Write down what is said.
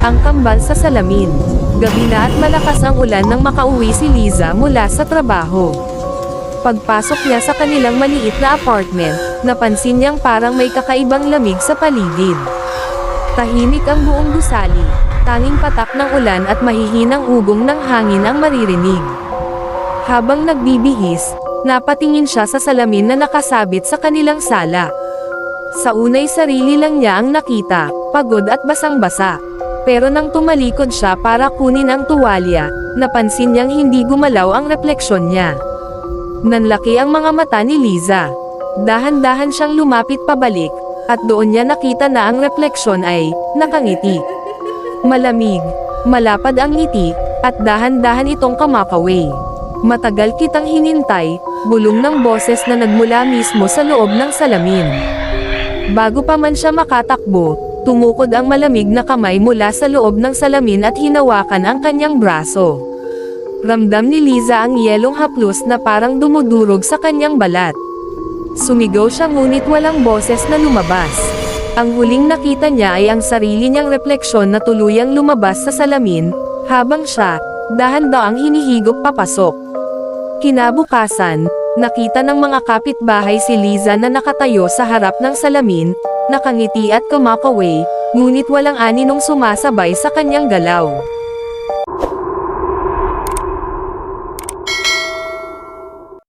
ang kambal sa salamin. Gabi na at malakas ang ulan nang makauwi si Liza mula sa trabaho. Pagpasok niya sa kanilang maliit na apartment, napansin niyang parang may kakaibang lamig sa paligid. Tahimik ang buong gusali, tanging patak ng ulan at mahihinang ugong ng hangin ang maririnig. Habang nagbibihis, napatingin siya sa salamin na nakasabit sa kanilang sala. Sa unay sarili lang niya ang nakita, pagod at basang-basa. Pero nang tumalikod siya para kunin ang tuwalya, napansin niyang hindi gumalaw ang refleksyon niya. Nanlaki ang mga mata ni Liza. Dahan-dahan siyang lumapit pabalik, at doon niya nakita na ang refleksyon ay nakangiti. Malamig, malapad ang ngiti, at dahan-dahan itong kumakaway. Matagal kitang hinintay, bulong ng boses na nagmula mismo sa loob ng salamin. Bago pa man siya makatakbo, tumukod ang malamig na kamay mula sa loob ng salamin at hinawakan ang kanyang braso. Ramdam ni Liza ang yelong haplos na parang dumudurog sa kanyang balat. Sumigaw siya ngunit walang boses na lumabas. Ang huling nakita niya ay ang sarili niyang refleksyon na tuluyang lumabas sa salamin, habang siya, dahan-daang hinihigop papasok. Kinabukasan, nakita ng mga kapitbahay si Liza na nakatayo sa harap ng salamin, nakangiti at kumakaway, ngunit walang aninong sumasabay sa kanyang galaw.